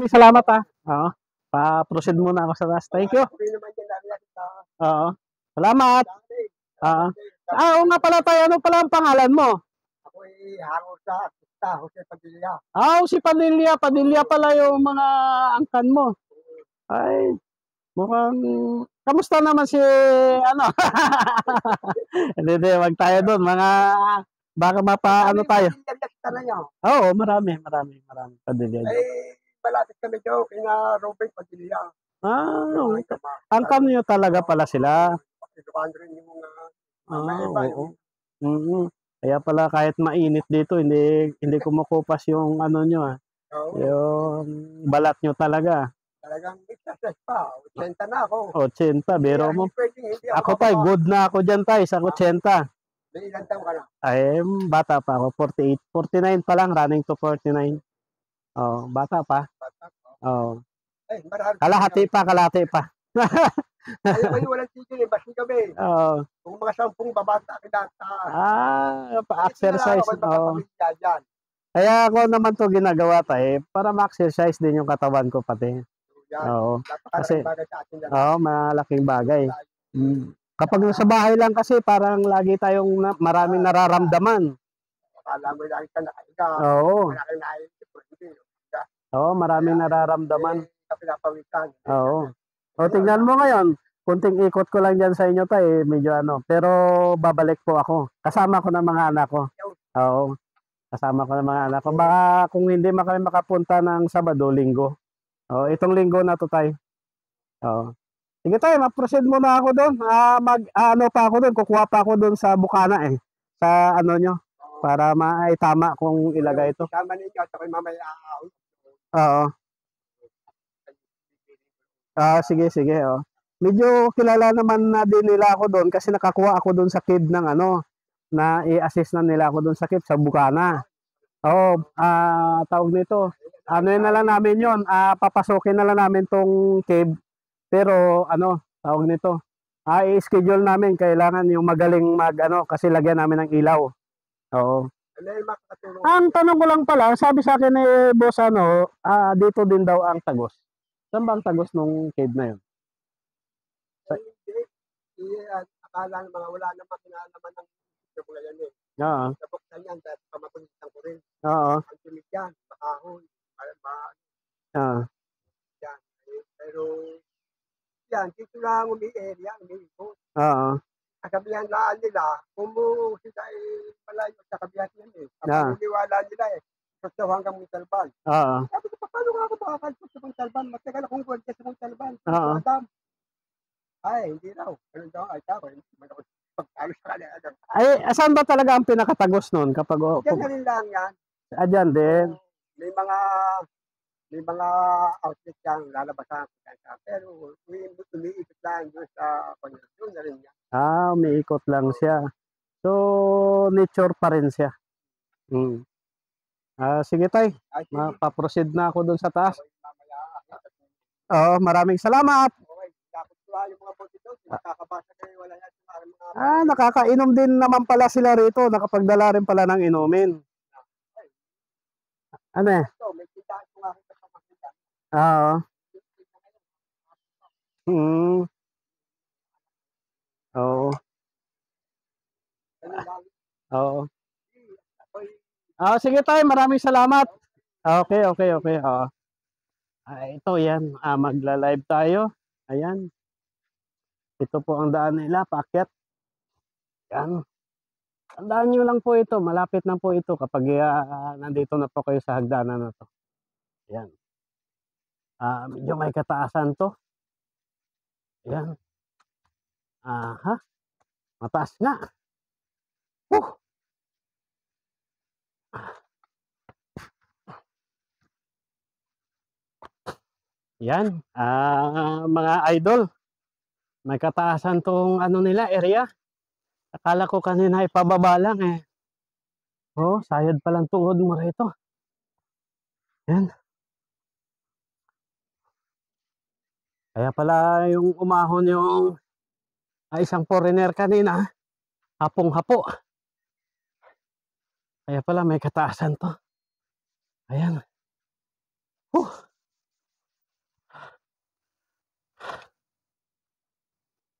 Salamat ah. Oo. Pa-proceed muna ako sa taas. Thank you. Oo. Salamat. Oo. Oo nga pala tayo. Ano pala ang pangalan mo? Ako ay hango sa artista, Jose Padilla. Si Padilla. Padilla pala yung mga angkan mo. Ay, mukhang... Kamusta naman si... Ano? Hindi, wag tayo doon. Mga... Baka mapaano tayo. Oo, marami. Padilla dyan. Ay, malapit kami daw kina Robert Padilla. Angkan nyo talaga pala sila. Rin yung mga oo. Kaya pala kahit mainit dito, hindi kumukupas yung ano nyo ah. Yung balat nyo talaga. Talagang exercise pa. 80 na ako. 80, biro mo. Ako tay, good na ako dyan tay, sa 80. May ilang taon ka na? Ay, bata pa ako, 48. 49 pa lang, running to 49. Bata pa. Ay, marami. Kalahati pa. Ay, may walang tigil eh, basi kami. Kung mga 10 babata kita. Pa-exercise. Kaya ako naman to ginagawa tayo para ma-exercise din yung katawan ko pati. Kasi malaking bagay. Kapag sa bahay lang kasi parang lagi tayong maraming nararamdaman. Akala mo lagi ka nakahiga. Maraming nararamdaman. Pinapawisan. Tingnan mo ngayon. Kunting ikot ko lang dyan sa inyo tayo, medyo ano. Pero babalik po ako. Kasama ko ng mga anak ko. Kasama ko ng mga anak ko. Baka kung hindi kami makapunta ng Sabado, Linggo. Itong Linggo na to tayo. Sige tayo, ma-proceed muna ako doon. Ano pa ako doon, kukuha pa ako doon sa Bukana eh. Sa ano nyo. Para maitama kung ilagay ito. Kasama ninyo at ako'y mamaya. Sige. Medyo kilala naman na din nila ako doon kasi nakakuha ako doon sa cave ng ano, na i-assist na nila ako doon sa cave sa Bukana. Tawag nito. Ano yun na lang namin yun, papasukin na lang namin tong cave. Pero ano, tawag nito. I-schedule namin, kailangan yung magaling ano, kasi lagyan namin ng ilaw. Ang tanong ko lang pala, sabi sa akin ni boss ano, dito din daw ang tagos. Saan ba ang tagos nung cave na yun? Akala ng mga wala naman kinalaman ng mga yan eh. Nabuksan yan dahil pamapulitan ko rin. Ang tumig yan, makahon, yan. Pero yan, dito lang umi-area, umi-ikot. Kasabihan laan nila, kung sila ay malayo sa kabihan yan eh. Ang paniniwala nila eh, gusto hanggang Montalban. Sabi ko, paano nga ako makakalpot sa Montalban? Matagal akong gwenta sa Montalban. Adam. Ay, hindi raw. Ganun daw, ay tao. Pagkalo sa kanila. Ay, saan ba talaga ang pinakatagos nun? Kapag, Diyan na rin lang yan. Diyan din. May mga outlet yan, lalabasan. Pero umiikot lang doon sa doon na rin yan. Umiikot lang siya. So, nature pa rin siya. Sige tay, mapaproceed na ako doon sa taas. Maraming salamat. Nakakainom din naman pala sila rito. Nakapagdala rin pala ng inumin. Ano eh? Sige tayo, maraming salamat. Okay. Ito yan, magla-live tayo. Ayan. Ito po ang daan nila, paakyat. Yan. Tandaan nyo lang po ito, malapit na po ito kapag nandito na po kayo sa hagdanan na to. Yan. Medyo may kataasan to. Yan. Mataas nga. Yan. Mga idol. May kataasan tong ano nila, area. Akala ko kanina ay pababa lang eh. Sayad palang tuhod mo rito. Yan. Kaya pala yung umahon yung isang foreigner kanina. Hapong-hapo. Kaya pala may kataasan to. Ayan.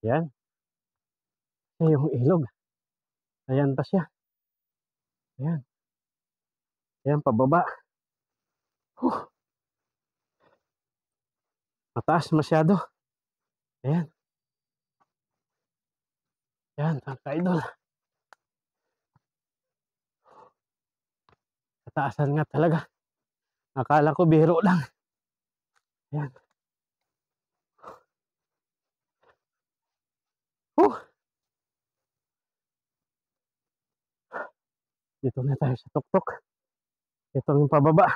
Yan. Yung ilog. Ayan pa siya. Ayan. Ayan, pababa. Mataas masyado. Ayan. Ayan, mga ka-idol. Kataasan nga talaga. Akala ko biro lang. Ayan. Dito na tayo sa tuktok. Ito yung pababa.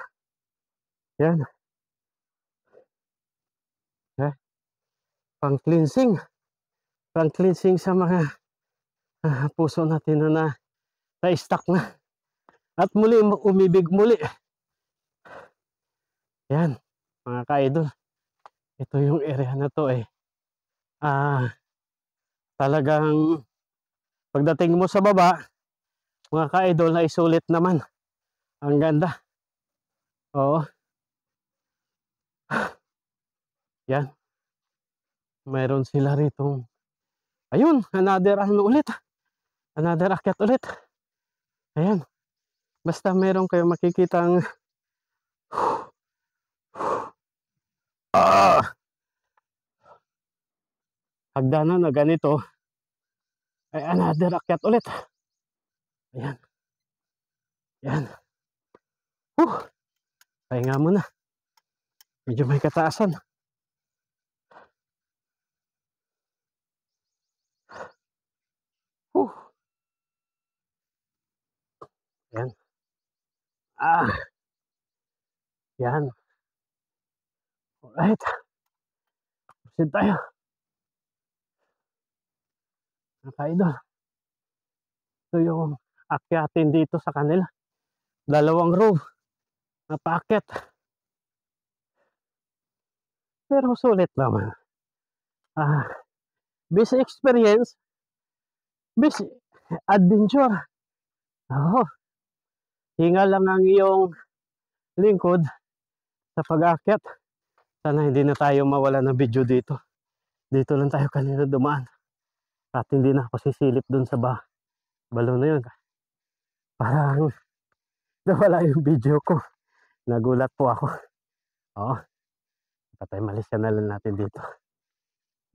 Ayan. Pang cleansing. Pang cleansing sa mga puso natin na na-stuck na. At muli, umibig muli. Ayan, mga ka-idol. Ito yung area na to talagang pagdating mo sa baba, mga ka-idol, na isulit naman. Ang ganda. Oo. Yan. Mayroon sila rito. Ayun, another ulit. Another akyat ulit. Ayan. Basta meron kayo makikitang hagdanan na ganito, ay another akyat ulit. Ayan. Ayan. Pahinga muna. Medyo may kataasan. Ayan. Yan. Alright. Proceed tayo. Mga ka-idol. Ito yung akyatin dito sa kanila. Dalawang row na paakyat. Pero sulit naman. Busy experience. Busy adventure. Hinga lang ang iyong lingkod sa pag-aakyat. Sana hindi na tayo mawala ng video dito. Dito lang tayo kanina dumaan. At hindi na ako sisilip dun sa balon na yun. Parang nawala yung video ko. Nagulat po ako. Patay malisya na lang natin dito.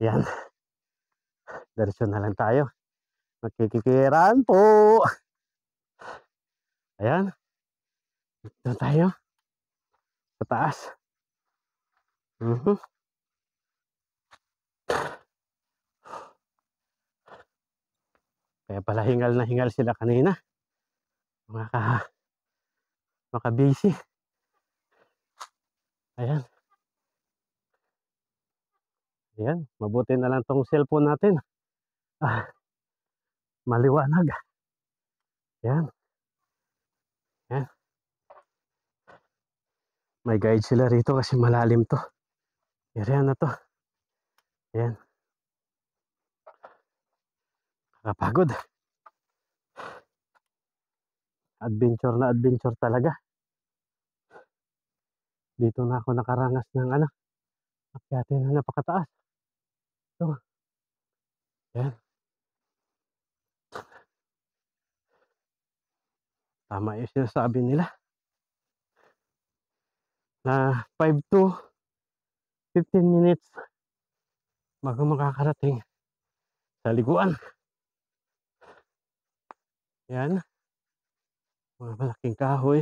Yan. Diretso na lang tayo. Magkikikiraan po. Ayan. Dito tayo. Sa taas. Kaya pala hingal na hingal sila kanina. Maka-busy. Ayan. Ayan. Mabuti na lang tong cellphone natin. Maliwanag. Ayan. Ayan. May guide sila rito kasi malalim to. Area na to. Ayan. Nakapagod. Adventure na adventure talaga. Dito na ako nakarangas ng akyatin na napakataas. Ito. Ayan. Tama yung sinasabi nila. Na 5 to 15 minutes bago makakarating sa liguan. Yan. Mga malaking kahoy.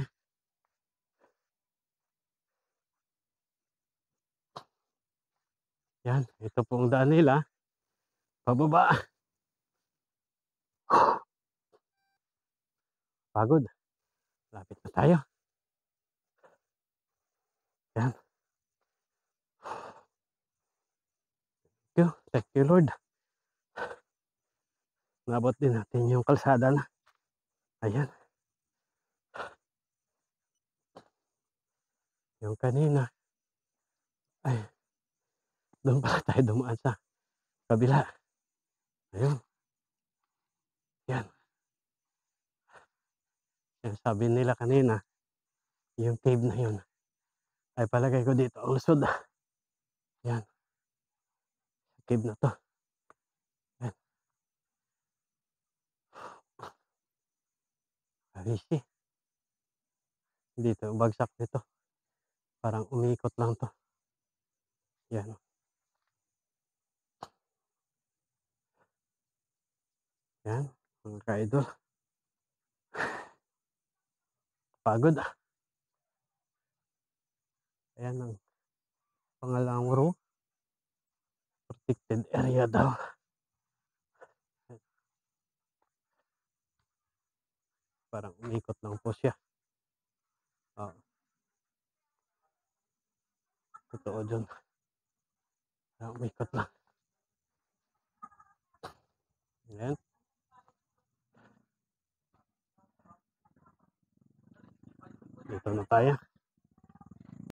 Yan. Ito pong daan nila. Pababa. Pagod. Lapit na tayo. Yan. Thank you Lord. Nabot din natin yung kalsada na. Ayan. Yung kanina. Ay. Doon pala tayo dumaan sa kabila. Ayun. Yan. Yan sabi nila kanina. Yung cave na yun. Ay palagay ko dito ang lusod. Yan. Cave na to. Easy. Dito, bagsak dito. Parang umikot lang 'to. Yan. Yan, mga ka-idol. Pagod, Ayan ang pangalawang row. Protected area daw. Parang umikot lang po siya. Oo. Totoo dyan. Parang umikot lang. Ayan. Dito na tayo.